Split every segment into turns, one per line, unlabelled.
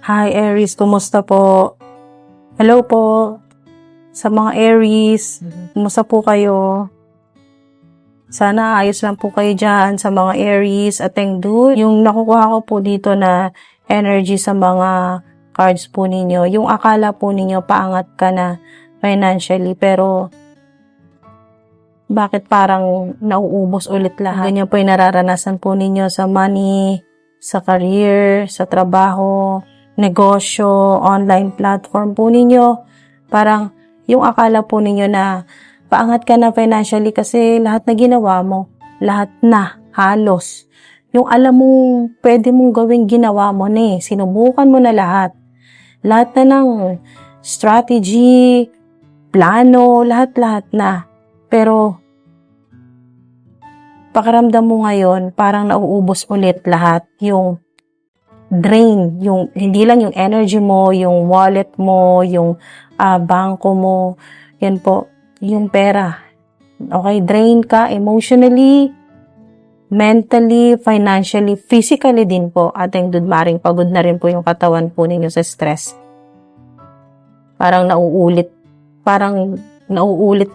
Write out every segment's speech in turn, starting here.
Hi Aries, kumusta po? Hello po sa mga Aries, kumusta po kayo? Sana ayos lang po kayo dyan sa mga Aries at dude. Yung nakukuha ko po dito na energy sa mga cards po ninyo, yung akala po ninyo paangat ka na financially pero bakit parang nauubos ulit lahat? Ganyan po yung nararanasan po ninyo sa money, sa career, sa trabaho, negosyo, online platform po ninyo. Parang yung akala po ninyo na paangat ka na financially kasi lahat na ginawa mo, lahat na, halos. Yung alam mo, pwede mong gawing ginawa mo na eh. Sinubukan mo na lahat. Lahat na ng strategy, plano, lahat-lahat na. Pero pakiramdam mo ngayon, parang nauubos ulit lahat. Yung drain, yung hindi lang yung energy mo, yung wallet mo, yung bangko mo, yan po, yung pera. Okay, drain ka emotionally, mentally, financially, physically din po. Ating dudmaring pagod na rin po yung katawan po ninyo sa stress. Parang nauulit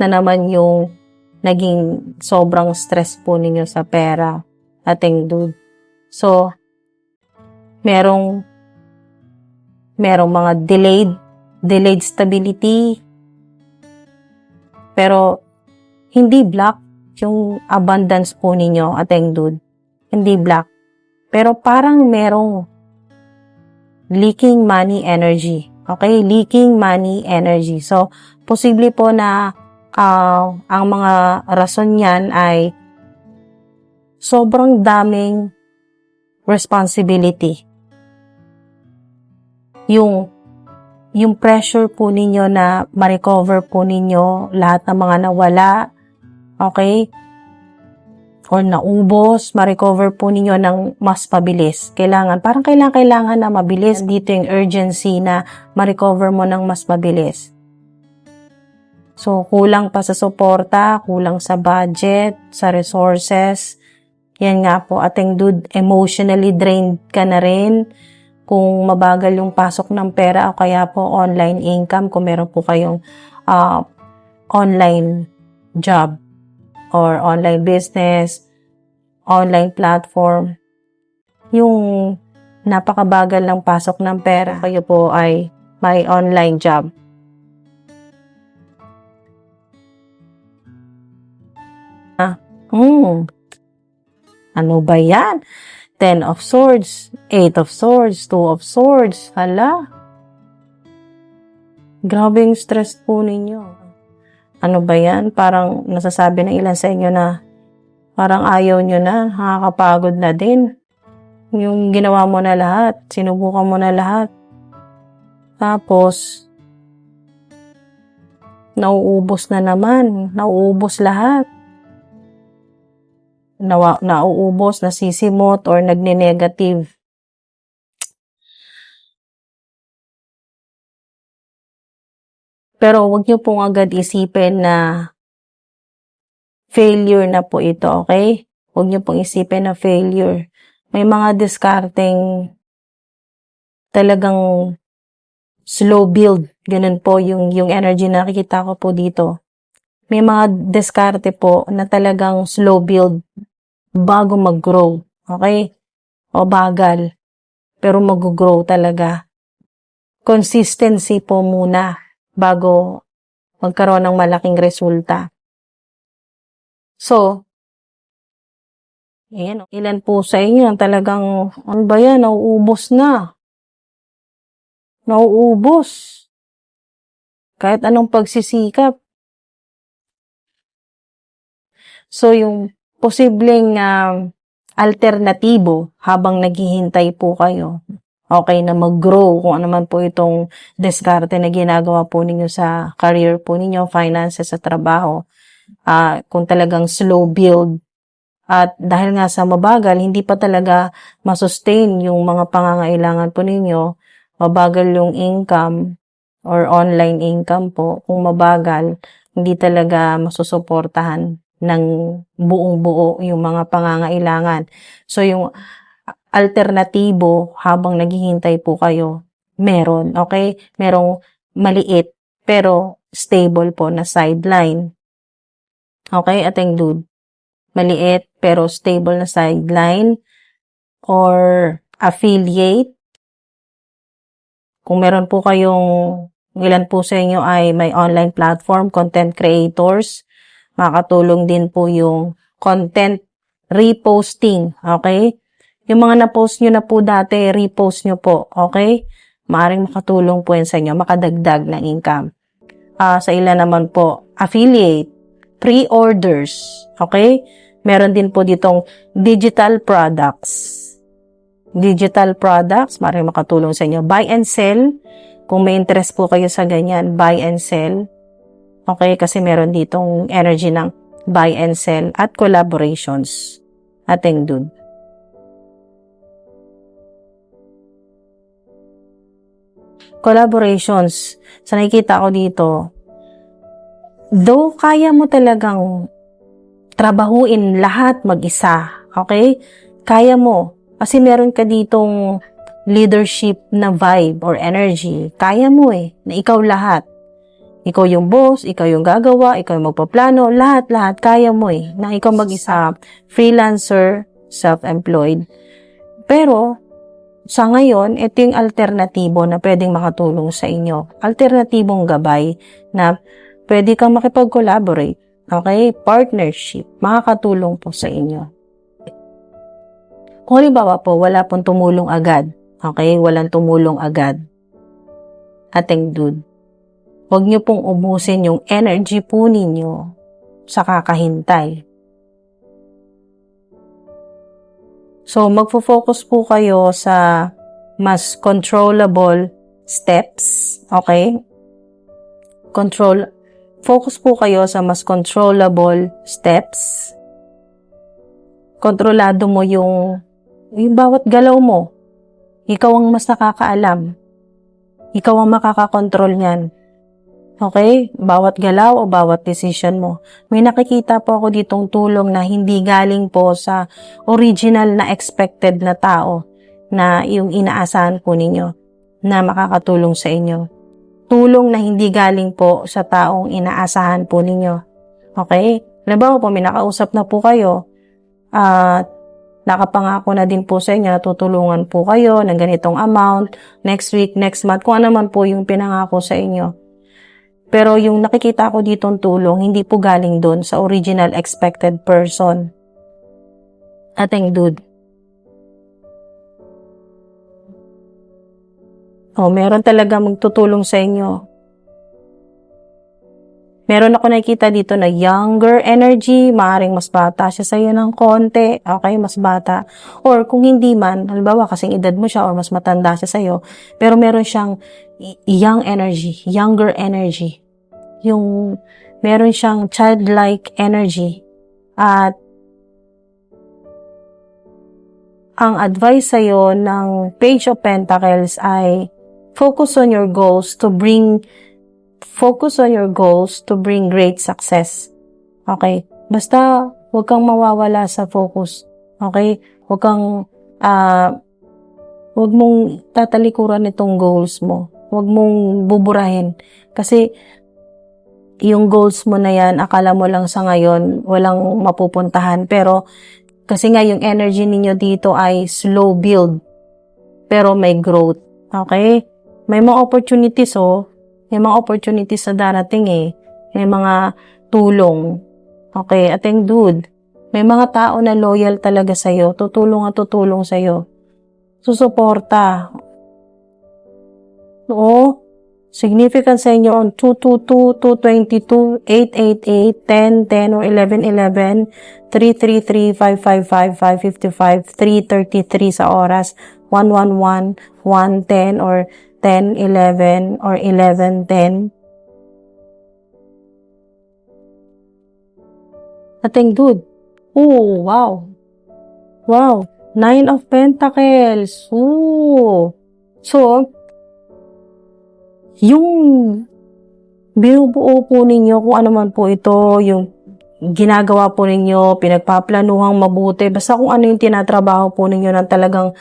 na naman yung naging sobrang stress po ninyo sa pera, ating dude. So, merong mga delayed stability, pero hindi block yung abundance po ninyo, ating dude. Hindi block. Pero parang merong leaking money energy. Okay? Leaking money energy. So, posible po na ang mga rason niyan ay sobrang daming responsibility. Yung pressure po ninyo na ma-recover po ninyo lahat ng mga nawala, okay? Or naubos, ma-recover po ninyo ng mas mabilis. Parang kailangan na mabilis. Dito yung urgency na ma-recover mo ng mas mabilis. So, kulang pa sa suporta, kulang sa budget, sa resources. Yan nga po, ating dude, emotionally drained ka na rin. Kung mabagal yung pasok ng pera o kaya po online income, kung meron po kayong online job or online business, online platform, yung napakabagal ng pasok ng pera, kayo po ay may online job. Ano ba yan? 10 of Swords, 8 of Swords, 2 of Swords. Hala. Grabing stress po ninyo. Ano ba yan? Parang nasasabi ng ilan sa inyo na parang ayaw nyo na, nakakapagod na din. Yung ginawa mo na lahat, sinubukan mo na lahat. Tapos, nauubos na naman. Nauubos lahat. Nauubos, nasisimot, or nagne-negative. Pero wag niyo pong agad isipin na failure na po ito, okay? Wag niyo pong isipin na failure. May mga discarding talagang slow build. Ganun po yung energy na nakikita ko po dito. May mga diskarte po na talagang slow build bago mag-grow. Okay? O bagal. Pero mag-grow talaga. Consistency po muna bago magkaroon ng malaking resulta. So, ayan, ilan po sa inyo talagang, ano ba yan, nauubos na. Nauubos. Kahit anong pagsisikap. So, yung posibleng alternatibo habang naghihintay po kayo, okay na mag-grow, kung ano man po itong diskarte na ginagawa po ninyo sa career po ninyo, finances sa trabaho, kung talagang slow build, at dahil nga sa mabagal, hindi pa talaga masustain yung mga pangangailangan po ninyo, mabagal yung income or online income po, kung mabagal, hindi talaga masusuportahan ng buong-buo yung mga pangangailangan. So, yung alternatibo habang naghihintay po kayo, meron, okay? Merong maliit, pero stable po na sideline. Okay, ating dude. Maliit, pero stable na sideline or affiliate. Kung meron po kayong, ilan po sa inyo ay may online platform, content creators, makakatulong din po yung content reposting, okay? Yung mga na-post nyo na po dati, repost nyo po, okay? Maaring makatulong po yan sa inyo, makadagdag ng income. Sa ilan naman po, affiliate, pre-orders, okay? Meron din po ditong digital products. Digital products, maaaring makatulong sa inyo. Buy and sell, kung may interest po kayo sa ganyan, buy and sell. Okay, kasi meron ditong energy ng buy and sell at collaborations. Ating dude. Collaborations. Sa nakikita ko dito, though kaya mo talagang trabahuin lahat mag-isa, okay? Kaya mo. Kasi meron ka ditong leadership na vibe or energy. Kaya mo na ikaw lahat. Ikaw yung boss, ikaw yung gagawa, ikaw yung magpaplano, lahat, kaya mo na ikaw mag-isa, freelancer, self-employed. Pero, sa ngayon, ito yung alternatibo na pwedeng makatulong sa inyo. Alternatibong gabay na pwede kang makipag-collaborate. Okay? Partnership. Makakatulong po sa inyo. Kung halimbawa po, wala pong tumulong agad. Okay? Walang tumulong agad. Ating dude. Huwag nyo pong ubusin yung energy po ninyo sa kakahintay. So, magfo-focus po kayo sa mas controllable steps. Okay? Focus po kayo sa mas controllable steps. Kontrolado mo yung bawat galaw mo. Ikaw ang mas nakakaalam. Ikaw ang makakakontrol niyan. Okay? Bawat galaw o bawat decision mo. May nakikita po ako ditong tulong na hindi galing po sa original na expected na tao na yung inaasahan po ninyo na makakatulong sa inyo. Tulong na hindi galing po sa taong inaasahan po ninyo. Okay? Halimbawa po, may nakausap na po kayo at nakapangako na din po sa inyo na tutulungan po kayo ng ganitong amount, next week, next month, kung ano man po yung pinangako sa inyo. Pero yung nakikita ko ditong tulong, hindi po galing doon sa original expected person. Ating dude. Meron talaga magtutulong sa inyo. Meron ako nakikita dito na younger energy, maaaring mas bata siya sa iyo ng konti, okay, mas bata. Or kung hindi man, halimbawa kasing edad mo siya or mas matanda siya sa iyo, pero meron siyang young energy, younger energy. Yung meron siyang childlike energy. At ang advice sa iyo ng Page of Pentacles ay focus on your goals to bring great success. Okay? Basta, huwag kang mawawala sa focus. Okay? Huwag mong tatalikuran itong goals mo. Huwag mong buburahin. Kasi, yung goals mo na yan, akala mo lang sa ngayon, walang mapupuntahan. Pero, kasi nga yung energy ninyo dito ay slow build. Pero may growth. Okay? May mga opportunities May mga opportunities sa darating May mga tulong. Okay, ating dude. May mga tao na loyal talaga sa'yo. Tutulong at tutulong sa'yo. Susuporta. Oo. Significant sa inyo on 222, 222, 888, 1010 or 1111, 333, 555, 555, 333 sa oras, 111, 110 or 1011 or 1110. Ating dude. Oh, wow. Wow. 9 of Pentacles. Oh. So, yung binubuo po ninyo, kung ano man po ito, yung ginagawa po ninyo, pinagpaplanuhang mabuti, basta kung ano yung tinatrabaho po ninyo na talagang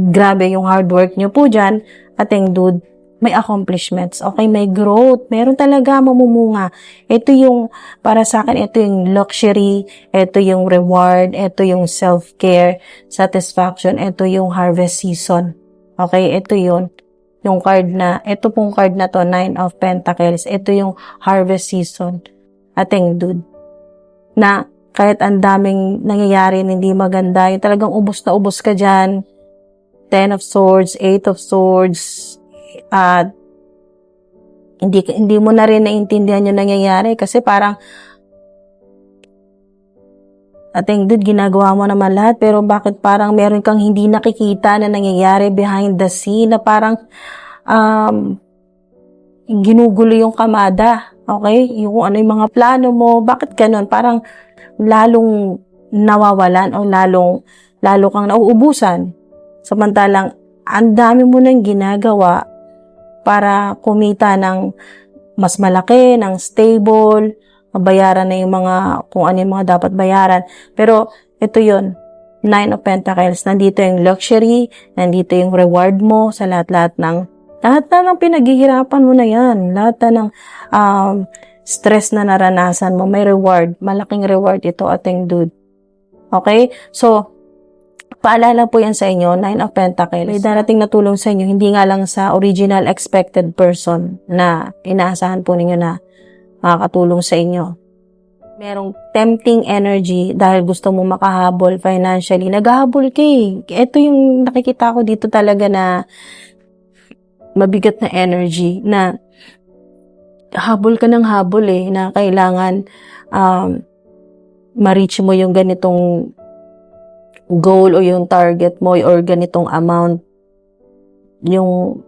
grabe yung hard work nyo po dyan, ating dude, may accomplishments, okay, may growth, meron talaga mamumunga. Ito yung, para sa akin, ito yung luxury, ito yung reward, ito yung self-care, satisfaction, ito yung harvest season. Okay, ito yun. Yung card na, ito pong card na to, Nine of Pentacles, ito yung harvest season, ating dude. Na, kahit ang daming nangyayari na hindi maganda, yung talagang ubos na ubos ka dyan, 10 of Swords, 8 of Swords, at hindi mo na rin naintindihan yung nangyayari kasi parang ating dude, ginagawa mo naman lahat pero bakit parang meron kang hindi nakikita na nangyayari behind the scene na parang ginugulo yung kamada, okay? Yung ano yung mga plano mo, bakit ganun? Parang lalong nawawalan o lalo kang nauubusan. Samantalang ang dami mo nang ginagawa para kumita ng mas malaki, ng stable, mabayaran na yung mga, kung ano yung mga dapat bayaran. Pero, ito yun, Nine of Pentacles, nandito yung luxury, nandito yung reward mo sa lahat na ng pinaghihirapan mo na yan, lahat na ng stress na naranasan mo, may reward, malaking reward ito ating dude. Okay? So, paalala po yan sa inyo, Nine of Pentacles. May darating na tulong sa inyo, hindi nga lang sa original expected person na inaasahan po ninyo na makakatulong sa inyo. Merong tempting energy dahil gusto mo makahabol financially. Naghahabol ka eh. Ito yung nakikita ko dito talaga na mabigat na energy na habol ka ng habol eh, na kailangan ma-reach mo yung ganitong goal o yung target mo or ganitong amount, yung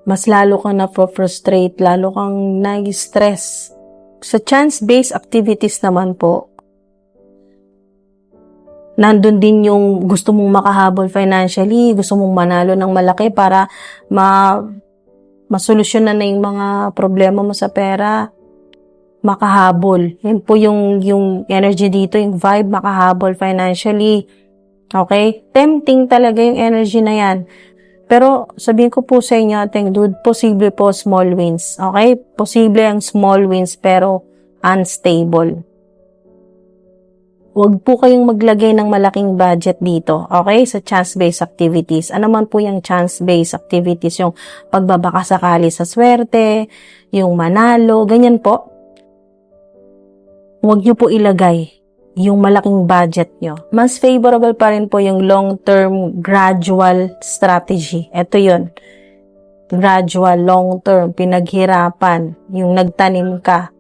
mas lalo kang na-frustrate, lalo kang nag-stress. Sa chance-based activities naman po, nandun din yung gusto mong makahabol financially, gusto mong manalo ng malaki para masolusyonan na yung mga problema mo sa pera, makahabol. Yan po yung energy dito, yung vibe, makahabol financially. Okay? Tempting talaga yung energy na yan. Pero sabihin ko po sa inyo, ating dude, posible po small wins. Okay? Posible ang small wins pero unstable. Huwag po kayong maglagay ng malaking budget dito. Okay? Sa chance-based activities. Ano man po yung chance-based activities? Yung pagbabakasakali sa swerte, yung manalo, ganyan po. Huwag nyo po ilagay yung malaking budget nyo. Mas favorable pa rin po yung long-term gradual strategy. Ito yun. Gradual, long-term, pinaghirapan, yung nagtanim ka.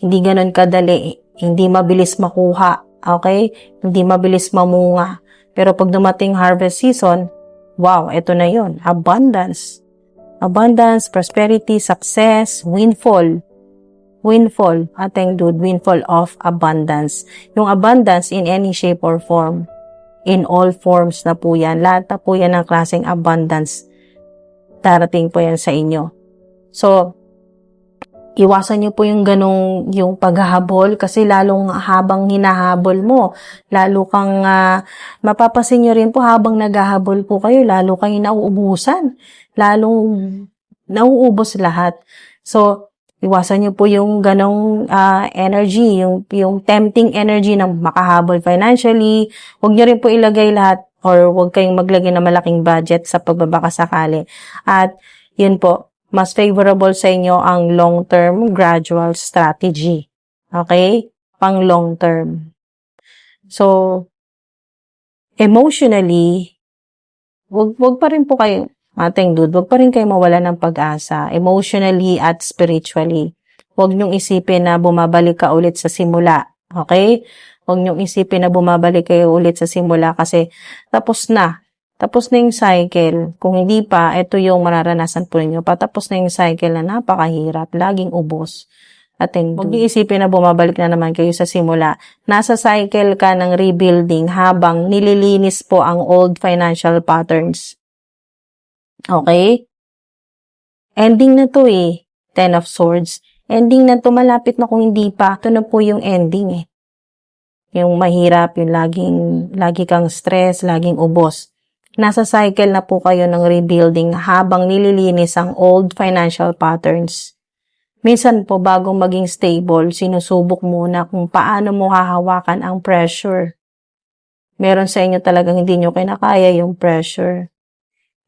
Hindi ganun kadali. Hindi mabilis makuha. Okay? Hindi mabilis mamunga. Pero pag dumating harvest season, wow, ito na yun. Abundance. Abundance, prosperity, success, windfall. Windfall, ating dude, windfall of abundance. Yung abundance in any shape or form. In all forms na po yan. Lahat na po yan ng klaseng abundance. Darating po yan sa inyo. So, iwasan nyo po yung ganong, yung paghahabol kasi lalong habang hinahabol mo, lalo kang, mapapasin nyo rin po habang naghahabol po kayo, lalo kayo nauubusan. Lalong nauubos lahat. So, iwasan niyo po yung ganong energy, yung tempting energy ng makahabol financially. Huwag niyo rin po ilagay lahat or huwag kayong maglagay ng malaking budget sa pagbabakasakali. At yun po, mas favorable sa inyo ang long-term gradual strategy. Okay? Pang long-term. So, emotionally, wag pa rin po kayo ating dude, wag pa rin kayo mawala ng pag-asa, emotionally at spiritually. Huwag niyong isipin na bumabalik ka ulit sa simula. Okay? Huwag niyong isipin na bumabalik kayo ulit sa simula kasi tapos na. Tapos na yung cycle. Kung hindi pa, ito yung mararanasan po ninyo. Patapos na yung cycle na napakahirap, laging ubos. Ating huwag niyo isipin na bumabalik na naman kayo sa simula. Nasa cycle ka ng rebuilding habang nililinis po ang old financial patterns. Okay? Ending na to eh. Ten of Swords. Ending na to, malapit na kung hindi pa. Ito na po yung ending eh. Yung mahirap, yung lagi kang stress, laging ubos. nasa cycle na po kayo ng rebuilding habang nililinis ang old financial patterns. Minsan po, bago maging stable, sinusubok muna kung paano mo hahawakan ang pressure. Meron sa inyo talagang hindi nyo kinakaya yung pressure.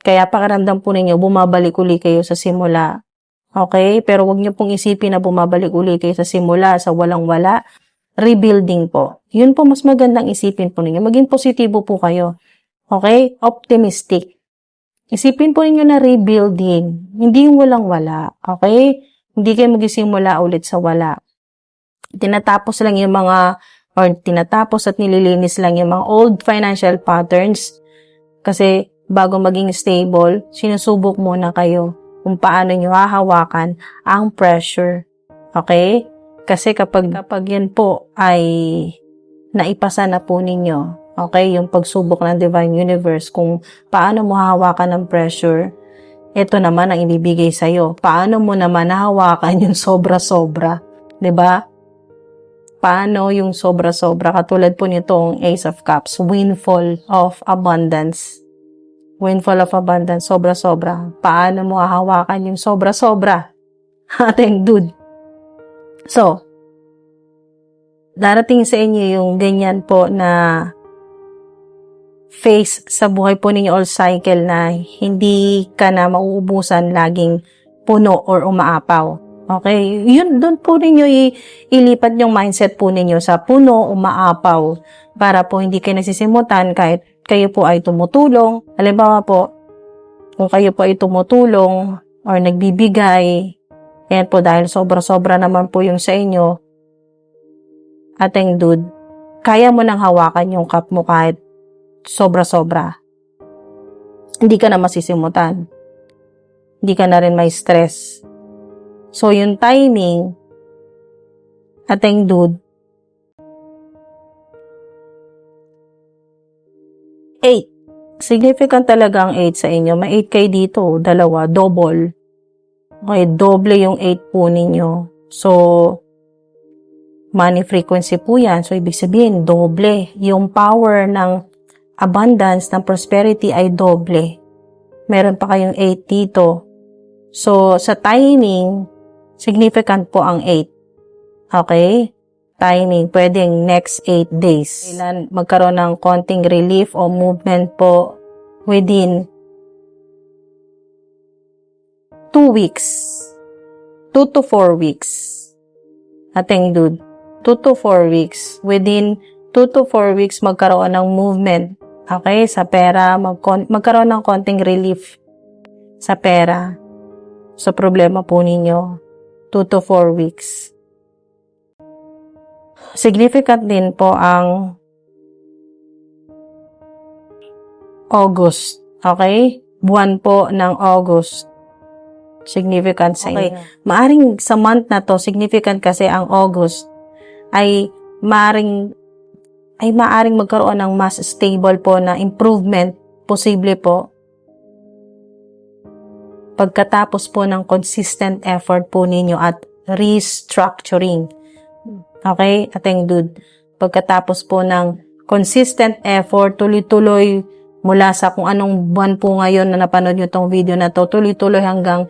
Kaya pakiramdam po ninyo, bumabalik uli kayo sa simula. Okay? Pero wag nyo pong isipin na bumabalik uli kayo sa simula, sa walang-wala. Rebuilding po. Yun po mas magandang isipin po ninyo. Maging positibo po kayo. Okay? Optimistic. Isipin po ninyo na rebuilding. Hindi yung walang-wala. Okay? Hindi kayo magsisimula ulit sa wala. Tinatapos lang yung mga, or tinatapos at nililinis lang yung mga old financial patterns. Kasi bago maging stable, sinusubok muna kayo kung paano nyo hahawakan ang pressure. Okay? Kasi kapag yan po ay naipasa na po ninyo, okay, yung pagsubok ng Divine Universe, kung paano mo hahawakan ng pressure, ito naman ang ibibigay sa'yo. Paano mo naman nahawakan yung sobra-sobra? 'Di ba? Paano yung sobra-sobra? Katulad po nitong Ace of Cups, windfall of abundance. Windfall of abundance, sobra-sobra. Paano mo hahawakan yung sobra-sobra? Ating dude. So, darating sa inyo yung ganyan po na phase sa buhay po ninyo all cycle na hindi ka na mauubusan laging puno or umaapaw. Okay? Yun, doon po ninyo ilipat yung mindset po ninyo sa puno, umaapaw para po hindi kayo nagsisimutan kahit kayo po ay tumutulong. Halimbawa po, kung kayo po ay tumutulong or nagbibigay, yan po dahil sobra-sobra naman po yung sa inyo, ating dude, kaya mo nang hawakan yung cup mo kahit sobra-sobra. Hindi ka na masisimutan. Hindi ka na rin may stress. So, yung timing, ating dude, 8. Significant talaga ang 8 sa inyo. May 8 kayo dito, dalawa, double. Okay, doble yung 8 po ninyo. So, money frequency po yan. So, ibig sabihin, doble. Yung power ng abundance, ng prosperity ay doble. Meron pa kayong 8 dito. So, sa timing, significant po ang 8. Okay? Timing, pwedeng next 8 days. Kailan magkaroon ng konting relief o movement po within 2 weeks. 2 to 4 weeks. Ating dude. 2 to 4 weeks. Within 2 to 4 weeks, magkaroon ng movement. Okay? Sa pera, magkaroon ng konting relief sa pera. Sa problema po ninyo. 2 to 4 weeks. Significant din po ang August. Okay? Buwan po ng August. Significant sa inyo. Maaring sa month na to, significant kasi ang August ay maaring magkaroon ng mas stable po na improvement. Posible po. Pagkatapos po ng consistent effort po ninyo at restructuring. Okay? Ating dude. Pagkatapos po ng consistent effort, tuloy-tuloy mula sa kung anong buwan po ngayon na napanood nyo tong video na to, tuloy-tuloy hanggang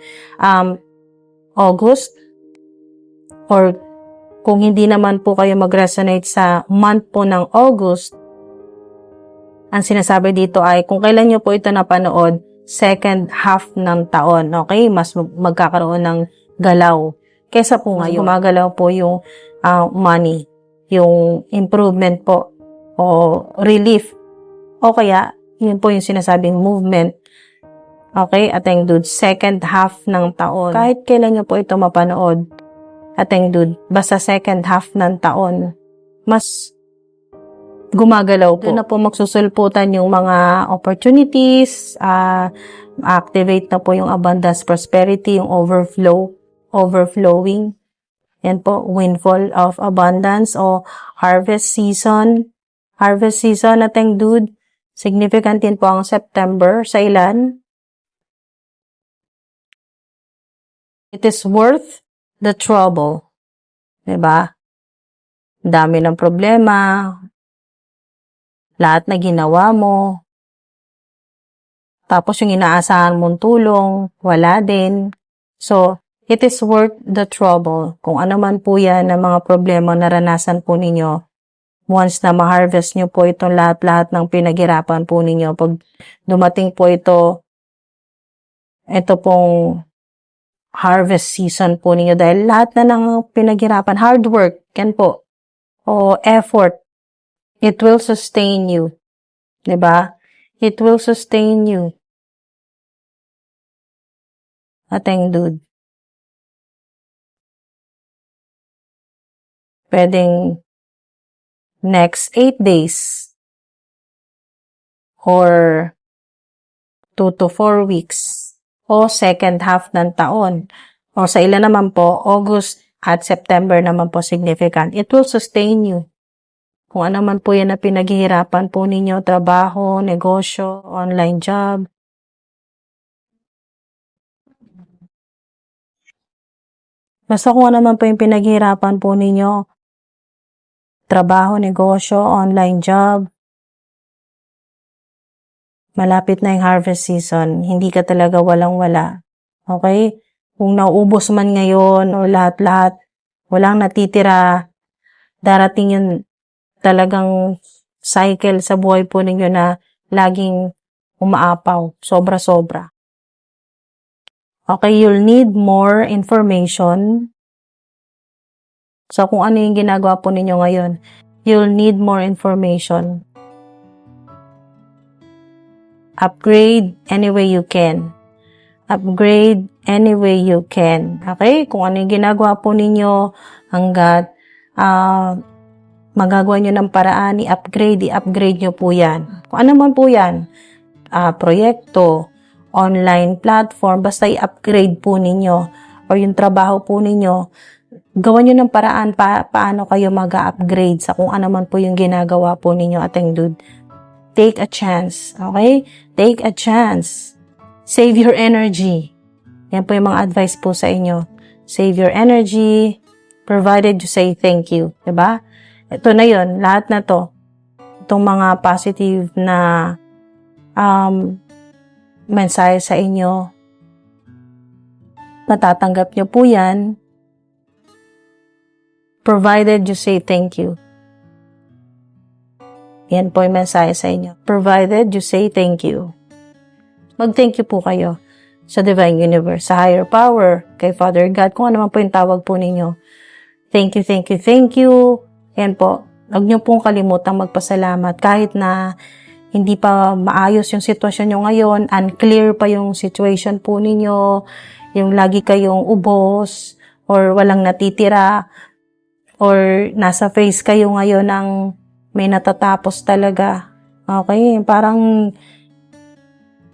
August. Or kung hindi naman po kayo mag-resonate sa month po ng August, ang sinasabi dito ay kung kailan nyo po ito napanood, second half ng taon. Okay? Mas magkakaroon ng galaw. Kesa po ngayon, gumagalaw po yung money, yung improvement po, o relief, o kaya, yun po yung sinasabing movement. Okay, ating dude, second half ng taon. Kahit kailan nyo po ito mapanood, ating dude, basta second half ng taon, mas gumagalaw po. Doon na po magsusulputan yung mga opportunities, activate na po yung abundance, prosperity, yung overflowing. Yan po, windfall of abundance o harvest season. Harvest season nating dude. Significant din po ang September sa ilan. It is worth the trouble. Diba? Dami ng problema. Lahat na ginawa mo. Tapos yung inaasahan mong tulong, wala din. So, it is worth the trouble. Kung ano man po yan na mga problema naranasan po ninyo, once na ma-harvest nyo po itong lahat-lahat ng pinaghirapan po ninyo, pag dumating po ito pong harvest season po ninyo, dahil lahat na ng pinaghirapan, hard work, yan po, o effort, it will sustain you. Diba? It will sustain you. Ating dude. Pwedeng next 8 days or 2 to 4 weeks o second half ng taon. O sa ilan naman po, August at September naman po significant. It will sustain you. Kung ano man po yan na pinaghihirapan po ninyo, trabaho, negosyo, online job. Basta kung ano naman po yung pinaghihirapan po ninyo, trabaho, negosyo, online job, malapit na yung harvest season, hindi ka talaga walang-wala. Okay? Kung nauubos man ngayon o lahat-lahat, walang natitira, darating yun talagang cycle sa buhay po ninyo na laging umaapaw, sobra-sobra. Okay, you'll need more information. So, kung ano yung ginagawa po ninyo ngayon, you'll need more information. Upgrade any way you can. Upgrade any way you can. Okay? Kung ano yung ginagawa po ninyo, hanggat magagawa nyo ng paraan, i-upgrade nyo po yan. Kung ano man po yan, proyekto, online platform, basta i-upgrade po ninyo or yung trabaho po ninyo, gawan nyo ng paraan paano kayo mag-upgrade sa kung ano man po yung ginagawa po ninyo, ating dude. Take a chance, okay? Take a chance. Save your energy. Yan po yung mga advice po sa inyo. Save your energy, provided you say thank you. Diba? Ito na yon, lahat na to. Itong mga positive na mensahe sa inyo, matatanggap nyo po yan, provided you say thank you. Yan po yung mensahe sa inyo. Provided you say thank you. Mag-thank you po kayo sa Divine Universe, sa Higher Power, kay Father God, kung ano man po yung tawag po ninyo. Thank you, thank you, thank you. Yan po. Huwag nyo pong kalimutang magpasalamat kahit na hindi pa maayos yung sitwasyon nyo ngayon, unclear pa yung situation po ninyo, yung lagi kayong ubos, or walang natitira, or nasa phase kayo ngayon ng may natatapos talaga. Okay? Parang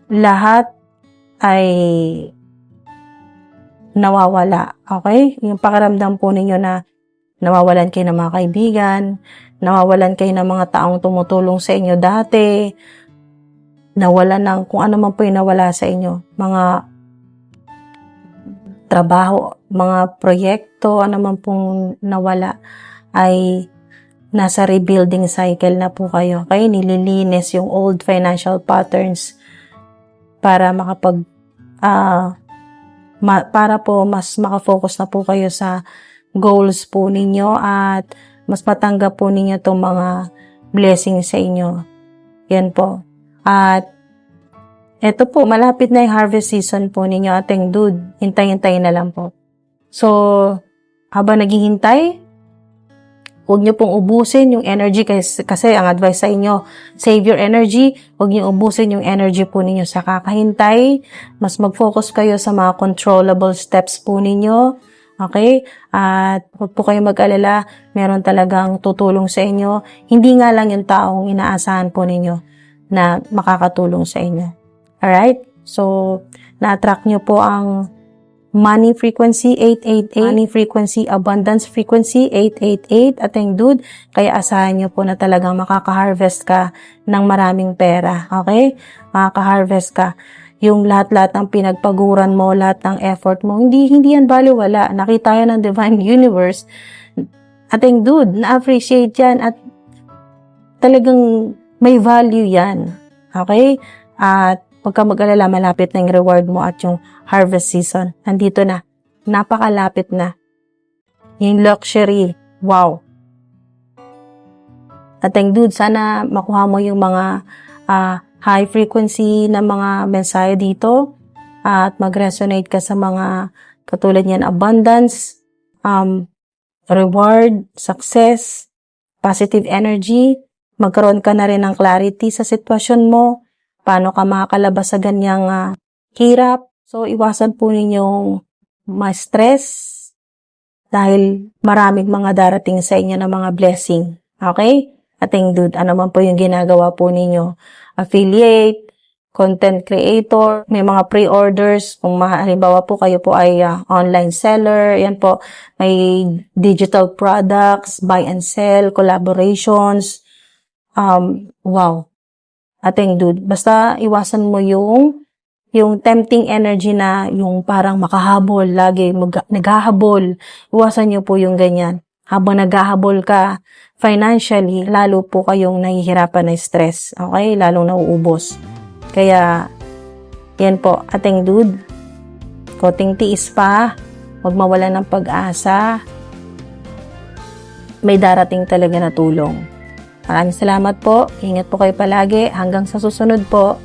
lahat ay nawawala. Okay? Yung pakiramdam po ninyo na nawawalan kayo ng mga kaibigan, nawawalan kayo ng mga taong tumutulong sa inyo dati, nawalan ng kung ano man po yung nawala sa inyo, mga trabaho, mga proyekto, ano man pong nawala, ay nasa rebuilding cycle na po kayo. Kaya nililinis yung old financial patterns para para po mas makafocus na po kayo sa goals po ninyo at mas matanggap po ninyo itong mga blessings sa inyo. Yan po. At eto po, malapit na yung harvest season po ninyo, ating dude. Hintay-hintay na lang po. So, habang naghihintay, huwag nyo pong ubusin yung energy kasi ang advice sa inyo, save your energy. Huwag nyo ubusin yung energy po ninyo sa kakahintay. Mas mag-focus kayo sa mga controllable steps po ninyo. Okay? At huwag po kayo mag-alala, meron talagang tutulong sa inyo. Hindi nga lang yung taong inaasahan po ninyo na makakatulong sa inyo. Alright? So, na-attract nyo po ang money frequency 888, money frequency, abundance frequency 888, ating dude. Kaya asahan nyo po na talagang makaka-harvest ka ng maraming pera. Okay? Makaka-harvest ka. Yung lahat-lahat ng pinagpaguran mo, lahat ng effort mo, hindi yan baliwala. Nakita yan ng Divine Universe. Ating dude, na-appreciate yan at talagang may value yan. Okay? At Huwag ka mag-alala, malapit na yung reward mo at yung harvest season. Nandito na. Napakalapit na. Yung luxury. Wow. Ating dude, sana makuha mo yung mga high frequency na mga mensahe dito at mag-resonate ka sa mga katulad niyan, abundance, reward, success, positive energy. Magkaroon ka na rin ng clarity sa sitwasyon mo, paano ka makakalabas sa ganyang hirap. So, iwasan po ninyong ma-stress dahil maraming mga darating sa inyo na mga blessing. Okay? Ating dude, ano man po yung ginagawa po ninyo. Affiliate, content creator, may mga pre-orders. Kung halimbawa po kayo po ay online seller, yan po, may digital products, buy and sell, collaborations. Wow. Ating dude, basta iwasan mo yung tempting energy na yung parang makahabol, lagi naghahabol. Iwasan nyo po yung ganyan. Habang naghahabol ka financially, lalo po kayong nahihirapan na stress. Okay? Lalong nauubos. Kaya, yan po, ating dude. Konting tiis pa. Huwag mawala ng pag-asa. May darating talaga na tulong. Maraming salamat po. Ingat po kayo palagi. Hanggang sa susunod po.